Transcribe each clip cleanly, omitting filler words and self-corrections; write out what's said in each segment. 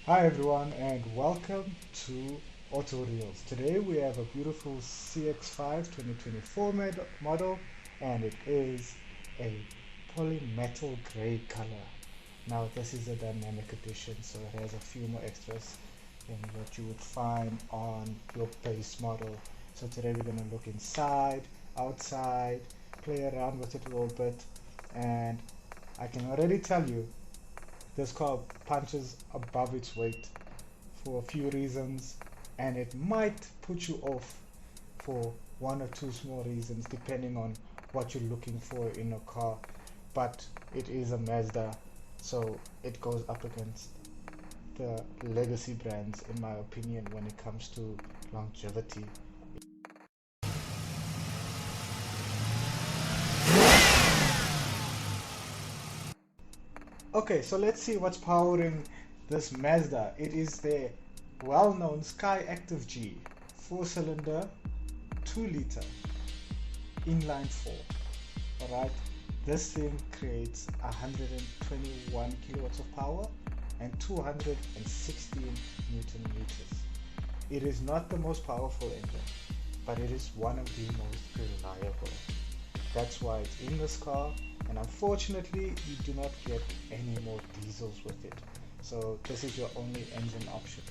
Hi everyone and welcome to Auto Reels. Today we have a beautiful CX5 2024 model and it is a polymetal gray color. Now this is a dynamic edition, so it has a few more extras than what you would find on your base model. So today we're going to look inside, outside, play around with it a little bit, and I can already tell you this car punches above its weight for a few reasons, and it might put you off for one or two small reasons depending on what you're looking for in a car. But it is a Mazda, so it goes up against the legacy brands, in my opinion, when it comes to longevity. Okay, so let's see what's powering this Mazda. It is the well-known Sky Active G 4-cylinder 2-liter inline 4. Alright, this thing creates 121 kilowatts of power and 216 newton meters. It is not the most powerful engine, but it is one of the most reliable. That's why it's in this car, and unfortunately you do not get any more diesels with it. So this is your only engine option.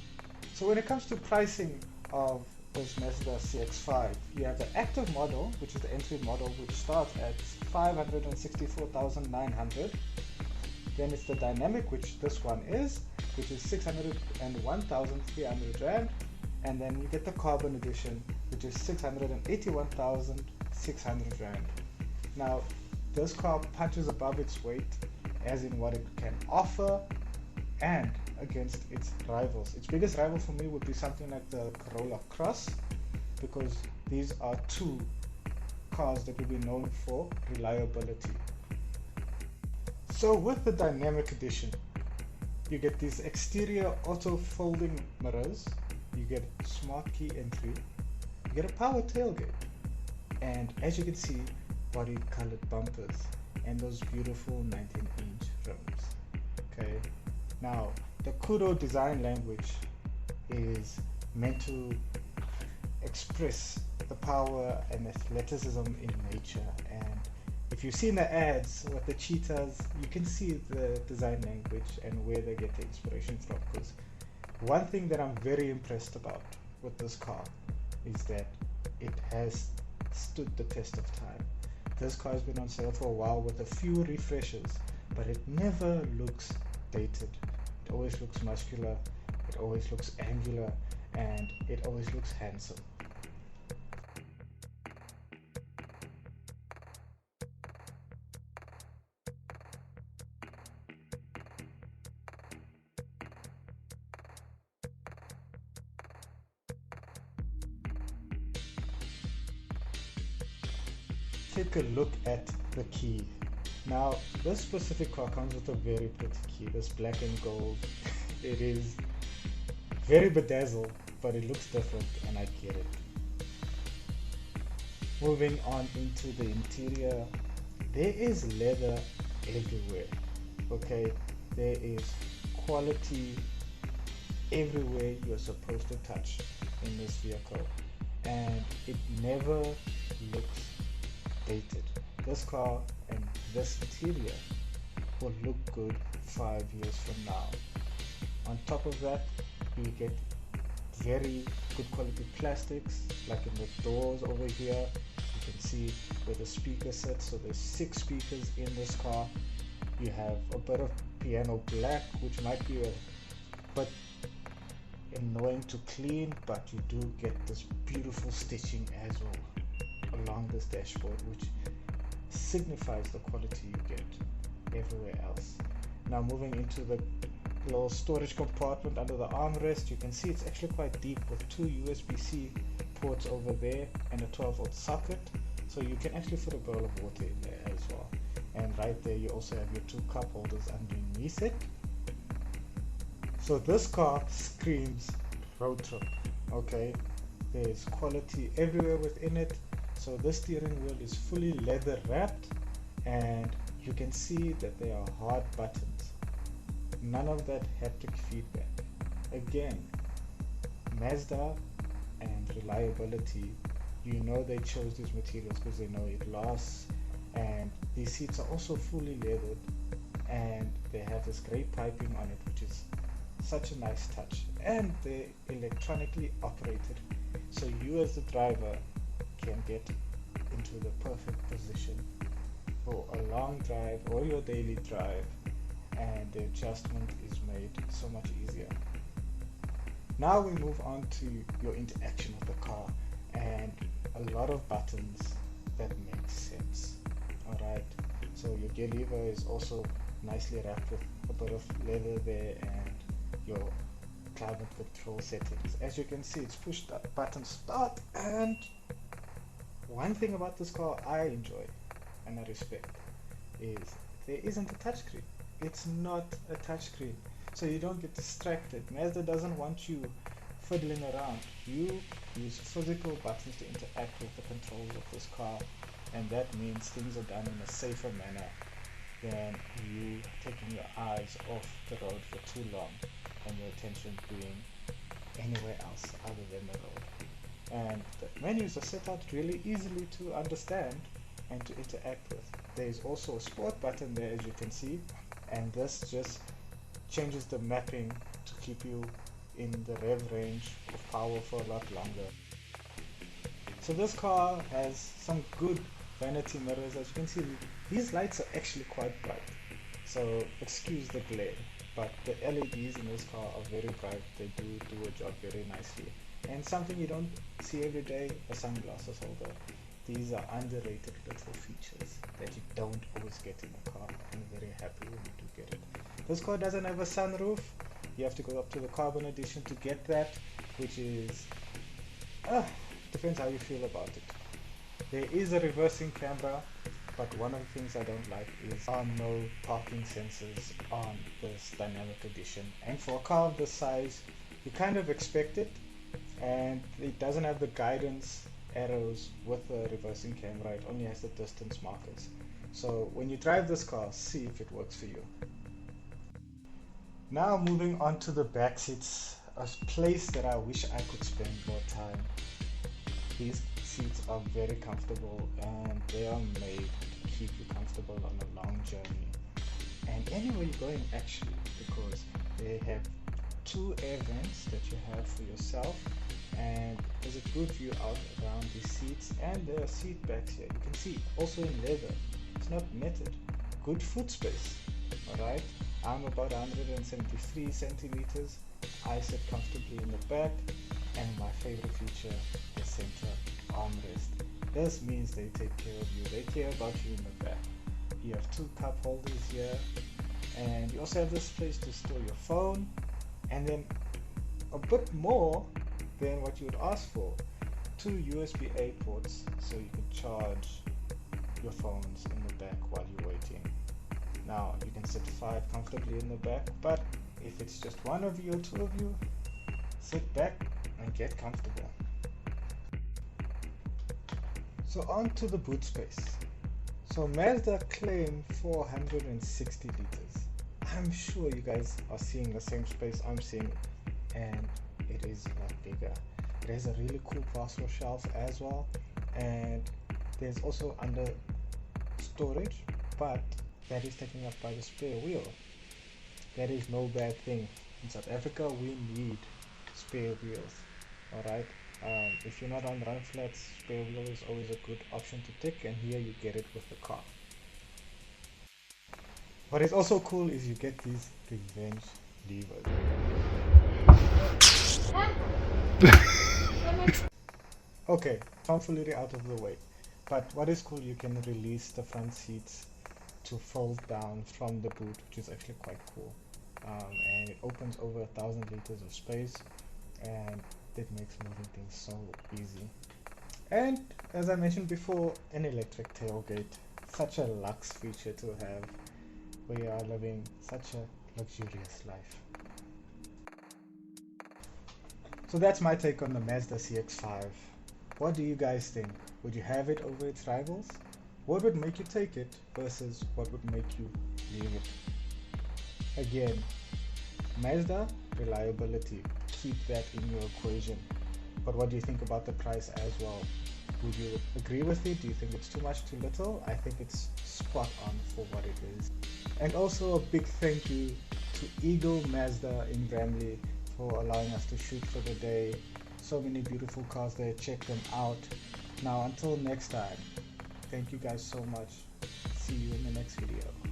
So when it comes to pricing of this Mazda CX5, you have the active model, which is the entry model, which starts at 564,900. Then it's the dynamic, which this one is, which is 601,300 rand. And then you get the carbon edition, which is 681,600 rand. Now, this car punches above its weight, as in what it can offer, and against its rivals. Its biggest rival for me would be something like the Corolla Cross, because these are two cars that will be known for reliability. So with the dynamic edition, you get these exterior auto folding mirrors, you get smart key entry, you get a power tailgate, and as you can see, body colored bumpers and those beautiful 19-inch rims. Okay, now the Kudo design language is meant to express the power and athleticism in nature, and if you've seen the ads with the cheetahs, you can see the design language and where they get the inspiration from. Because one thing that I'm very impressed about with this car is that it has stood the test of time. This car has been on sale for a while with a few refreshes, but it never looks dated. It always looks muscular, it always looks angular, and it always looks handsome. Take a look at the key. Now, this specific car comes with a very pretty key, this black and gold. It is very bedazzled, but it looks different, and I get it. Moving on into the interior, there is leather everywhere. Okay, there is quality everywhere you're supposed to touch in this vehicle, and it never looks dated. This car and this interior will look good 5 years from now. On top of that, you get very good quality plastics, like in the doors over here. You can see where the speaker sits. So there's 6 speakers in this car. You have a bit of piano black, which might be a bit annoying to clean, but you do get this beautiful stitching as well along this dashboard, which signifies the quality you get everywhere else. Now moving into the little storage compartment under the armrest, you can see it's actually quite deep with 2 USB-C ports over there and a 12-volt socket, so you can actually fit a bowl of water in there as well. And right there you also have your 2 cup holders underneath it. So this car screams road trip. Okay, there's quality everywhere within it. So this steering wheel is fully leather wrapped, and you can see that they are hard buttons. None of that haptic feedback. Again, Mazda and reliability, you know they chose these materials because they know it lasts, and these seats are also fully leathered, and they have this great piping on it, which is such a nice touch, and they're electronically operated, so you as the driver can get into the perfect position for a long drive or your daily drive, and the adjustment is made so much easier. Now we move on to your interaction with the car, and a lot of buttons that make sense. Alright, so your gear lever is also nicely wrapped with a bit of leather there, and your climate control settings. As you can see, it's push button start, and one thing about this car I enjoy and I respect is there isn't a touchscreen. It's not a touchscreen, so you don't get distracted. Mazda doesn't want you fiddling around. You use physical buttons to interact with the controls of this car, and that means things are done in a safer manner than you taking your eyes off the road for too long and your attention being anywhere else other than the road. And the menus are set out really easily to understand and to interact with. There is also a sport button there, as you can see, and this just changes the mapping to keep you in the rev range of power for a lot longer. So this car has some good vanity mirrors. As you can see, these lights are actually quite bright, so excuse the glare, but the LEDs in this car are very bright. They do a job very nicely. And something you don't see every day, a sunglasses holder. These are underrated little features that you don't always get in a car. I'm very happy when you do get it. This car doesn't have a sunroof. You have to go up to the carbon edition to get that, which is depends how you feel about it. There is a reversing camera, but one of the things I don't like is there are no parking sensors on this dynamic edition. And for a car of this size, you kind of expect it, and it doesn't have the guidance arrows with the reversing camera. It only has the distance markers. So when you drive this car, see if it works for you. Now moving on to the back seats, a place that I wish I could spend more time. These seats are very comfortable, and they are made to keep you comfortable on a long journey and anywhere you're going, actually, because they have two air vents that you have for yourself, and there's a good view out around these seats, and there are seat backs here. You can see also in leather, it's not netted. Good foot space. Alright, I'm about 173 centimeters. I sit comfortably in the back, and my favorite feature, the center armrest. This means they take care of you. They care about you in the back. You have two cup holders here, and you also have this place to store your phone, and then a bit more than what you would ask for, two USB-A ports so you can charge your phones in the back while you're waiting. Now you can sit five comfortably in the back, but if it's just one of you or two of you, sit back and get comfortable. So on to the boot space. So Mazda claim 460 liters. I'm sure you guys are seeing the same space I'm seeing, and it is a lot bigger. It has a really cool parcel shelf as well, and there's also under storage, but that is taken up by the spare wheel. That is no bad thing. In South Africa, we need spare wheels. Alright, if you're not on run flats, spare wheel is always a good option to take, and here you get it with the car. What is also cool is you get these revenge levers. Okay, tomfoolery out of the way. But what is cool, you can release the front seats to fold down from the boot, which is actually quite cool. And it opens over 1,000 liters of space, and it makes moving things so easy. And as I mentioned before, an electric tailgate, such a luxe feature to have. We are living such a luxurious life. So that's my take on the Mazda CX5. What do you guys think? Would you have it over its rivals? What would make you take it versus what would make you leave it? Again, Mazda reliability. Keep that in your equation. But what do you think about the price as well? Would you agree with it? Do you think it's too much, too little? I think it's spot on for what it is. And also a big thank you to Eagle Mazda in Bramley for allowing us to shoot for the day. So many beautiful cars there. Check them out. Now until next time, thank you guys so much. See you in the next video.